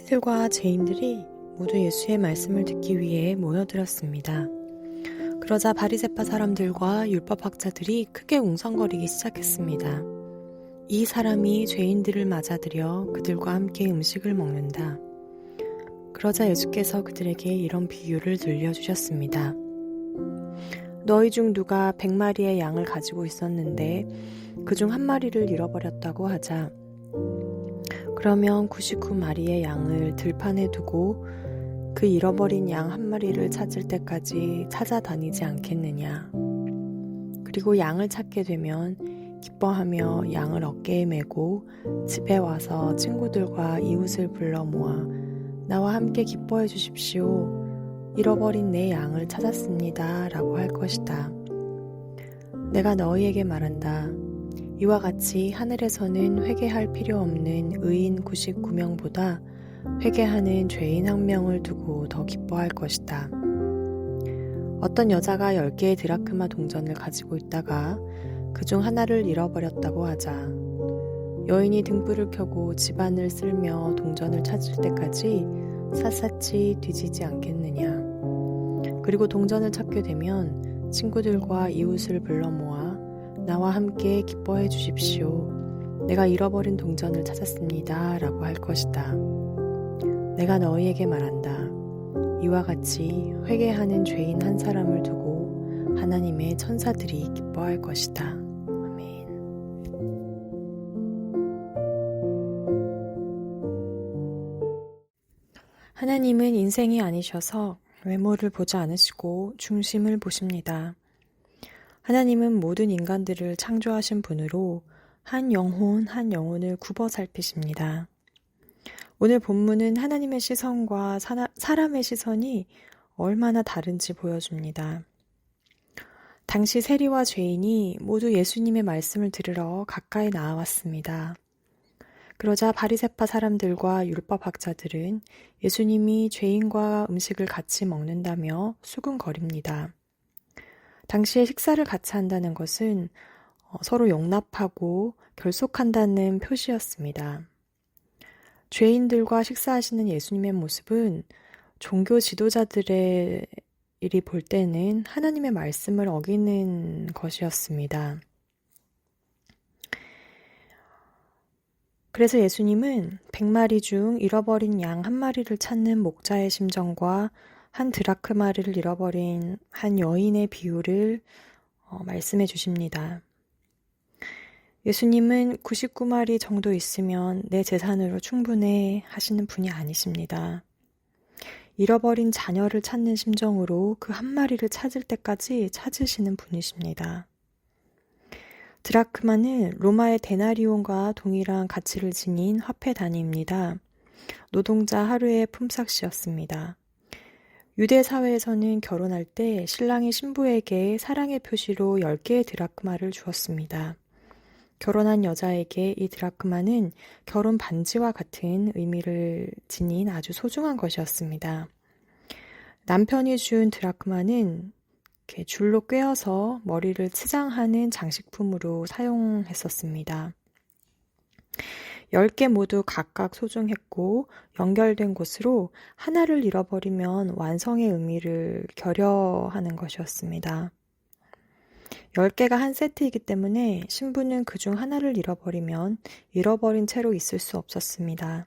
바리새인들과 죄인들이 모두 예수의 말씀을 듣기 위해 모여들었습니다. 그러자 바리새파 사람들과 율법학자들이 크게 웅성거리기 시작했습니다. 이 사람이 죄인들을 맞아들여 그들과 함께 음식을 먹는다. 그러자 예수께서 그들에게 이런 비유를 들려주셨습니다. 너희 중 누가 100마리의 양을 가지고 있었는데 그중 한 마리를 잃어버렸다고 하자. 그러면 99마리의 양을 들판에 두고 그 잃어버린 양 한 마리를 찾을 때까지 찾아다니지 않겠느냐. 그리고 양을 찾게 되면 기뻐하며 양을 어깨에 메고 집에 와서 친구들과 이웃을 불러 모아 나와 함께 기뻐해 주십시오. 잃어버린 내 양을 찾았습니다. 라고 할 것이다. 내가 너희에게 말한다. 이와 같이 하늘에서는 회개할 필요 없는 의인 99명보다 회개하는 죄인 1명을 두고 더 기뻐할 것이다. 어떤 여자가 10개의 드라크마 동전을 가지고 있다가 그중 하나를 잃어버렸다고 하자. 여인이 등불을 켜고 집안을 쓸며 동전을 찾을 때까지 샅샅이 뒤지지 않겠느냐. 그리고 동전을 찾게 되면 친구들과 이웃을 불러 모아 나와 함께 기뻐해 주십시오. 내가 잃어버린 동전을 찾았습니다. 라고 할 것이다. 내가 너희에게 말한다. 이와 같이 회개하는 죄인 한 사람을 두고 하나님의 천사들이 기뻐할 것이다. 아멘. 하나님은 인생이 아니셔서 외모를 보지 않으시고 중심을 보십니다. 하나님은 모든 인간들을 창조하신 분으로 한 영혼을 굽어 살피십니다. 오늘 본문은 하나님의 시선과 사람의 시선이 얼마나 다른지 보여줍니다. 당시 세리와 죄인이 모두 예수님의 말씀을 들으러 가까이 나아왔습니다. 그러자 바리새파 사람들과 율법학자들은 예수님이 죄인과 음식을 같이 먹는다며 수군거립니다. 당시에 식사를 같이 한다는 것은 서로 용납하고 결속한다는 표시였습니다. 죄인들과 식사하시는 예수님의 모습은 종교 지도자들의 일이 볼 때는 하나님의 말씀을 어기는 것이었습니다. 그래서 예수님은 100마리 중 잃어버린 양 한 마리를 찾는 목자의 심정과 한 드라크마를 잃어버린 한 여인의 비유를 말씀해 주십니다. 예수님은 99마리 정도 있으면 내 재산으로 충분해 하시는 분이 아니십니다. 잃어버린 자녀를 찾는 심정으로 그 한 마리를 찾을 때까지 찾으시는 분이십니다. 드라크마는 로마의 데나리온과 동일한 가치를 지닌 화폐 단위입니다. 노동자 하루의 품삯이었습니다. 유대 사회에서는 결혼할 때 신랑이 신부에게 사랑의 표시로 10개의 드라크마를 주었습니다. 결혼한 여자에게 이 드라크마는 결혼 반지와 같은 의미를 지닌 아주 소중한 것이었습니다. 남편이 준 드라크마는 이렇게 줄로 꿰어서 머리를 치장하는 장식품으로 사용했었습니다. 10개 모두 각각 소중했고 연결된 곳으로 하나를 잃어버리면 완성의 의미를 결여하는 것이었습니다. 10개가 한 세트이기 때문에 신부는 그중 하나를 잃어버리면 잃어버린 채로 있을 수 없었습니다.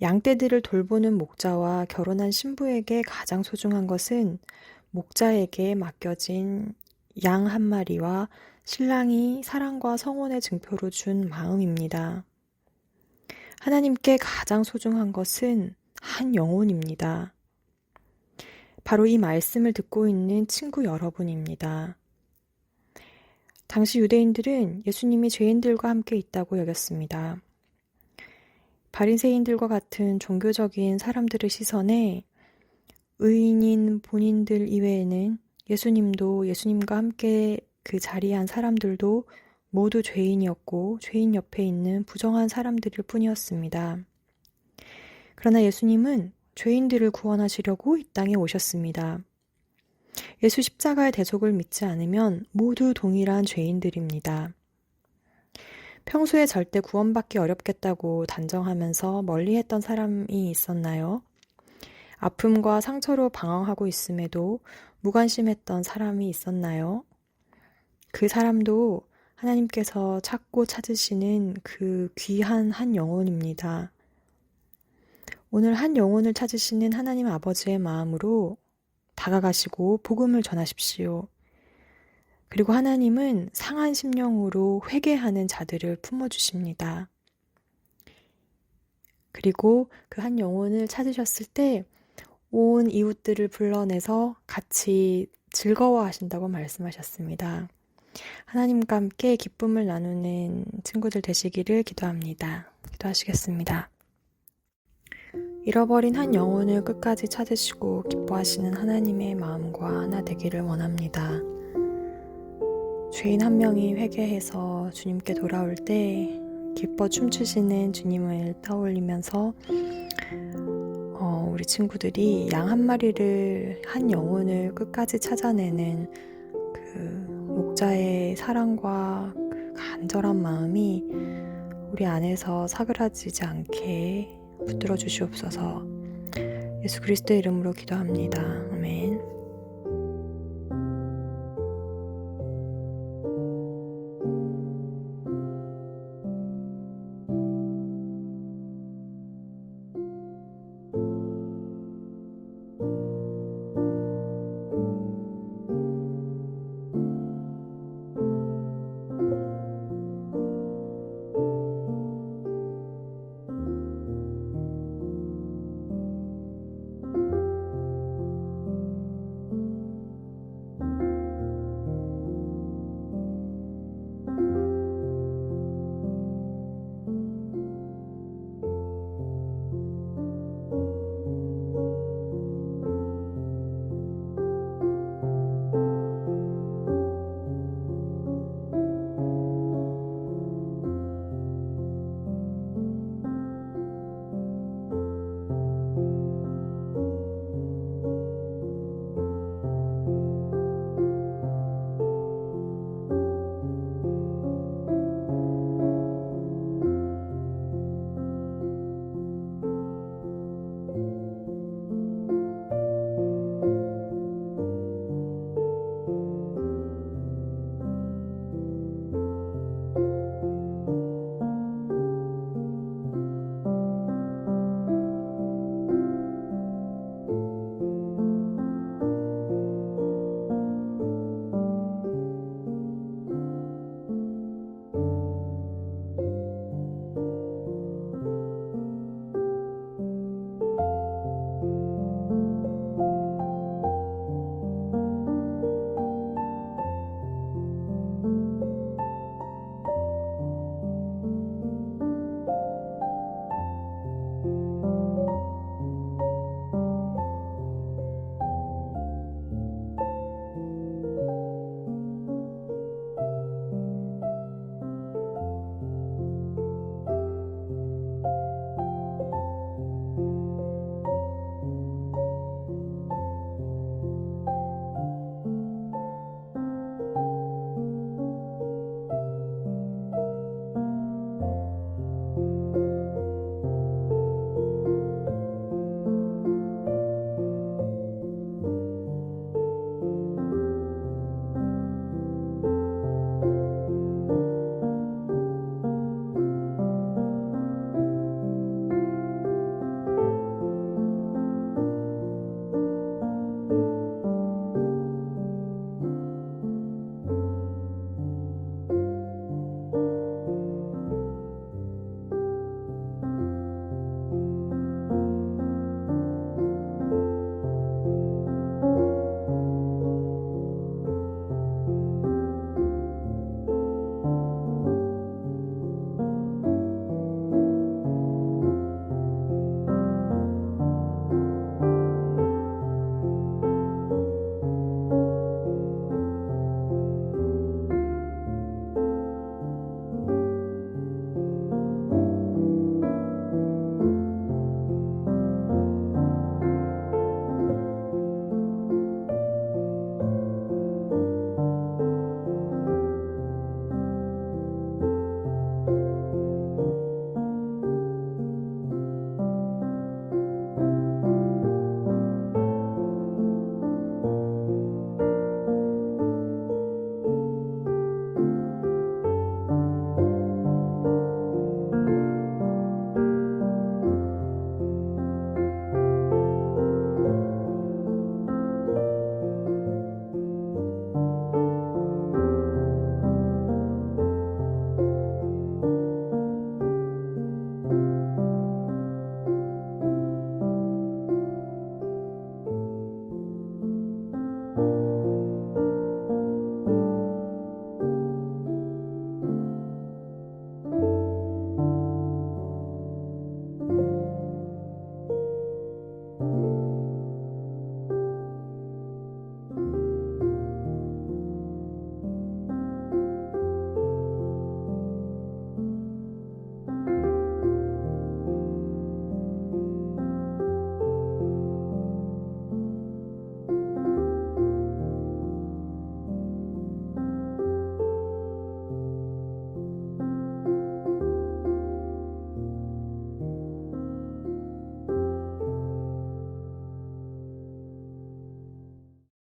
양떼들을 돌보는 목자와 결혼한 신부에게 가장 소중한 것은 목자에게 맡겨진 양 한 마리와 신랑이 사랑과 성원의 증표로 준 마음입니다. 하나님께 가장 소중한 것은 한 영혼입니다. 바로 이 말씀을 듣고 있는 친구 여러분입니다. 당시 유대인들은 예수님이 죄인들과 함께 있다고 여겼습니다. 바리새인들과 같은 종교적인 사람들의 시선에 의인인 본인들 이외에는 예수님도 예수님과 함께 그 자리에 한 사람들도 모두 죄인이었고 죄인 옆에 있는 부정한 사람들일 뿐이었습니다. 그러나 예수님은 죄인들을 구원하시려고 이 땅에 오셨습니다. 예수 십자가의 대속을 믿지 않으면 모두 동일한 죄인들입니다. 평소에 절대 구원받기 어렵겠다고 단정하면서 멀리했던 사람이 있었나요? 아픔과 상처로 방황하고 있음에도 무관심했던 사람이 있었나요? 그 사람도 하나님께서 찾고 찾으시는 그 귀한 한 영혼입니다. 오늘 한 영혼을 찾으시는 하나님 아버지의 마음으로 다가가시고 복음을 전하십시오. 그리고 하나님은 상한 심령으로 회개하는 자들을 품어주십니다. 그리고 그 한 영혼을 찾으셨을 때 온 이웃들을 불러내서 같이 즐거워하신다고 말씀하셨습니다. 하나님과 함께 기쁨을 나누는 친구들 되시기를 기도합니다. 기도하시겠습니다. 잃어버린 한 영혼을 끝까지 찾으시고 기뻐하시는 하나님의 마음과 하나 되기를 원합니다. 죄인 한 명이 회개해서 주님께 돌아올 때 기뻐 춤추시는 주님을 떠올리면서 우리 친구들이 양 한 마리를 한 영혼을 끝까지 찾아내는 그 목자의 사랑과 그 간절한 마음이 우리 안에서 사그라지지 않게 붙들어 주시옵소서. 예수 그리스도의 이름으로 기도합니다. 아멘.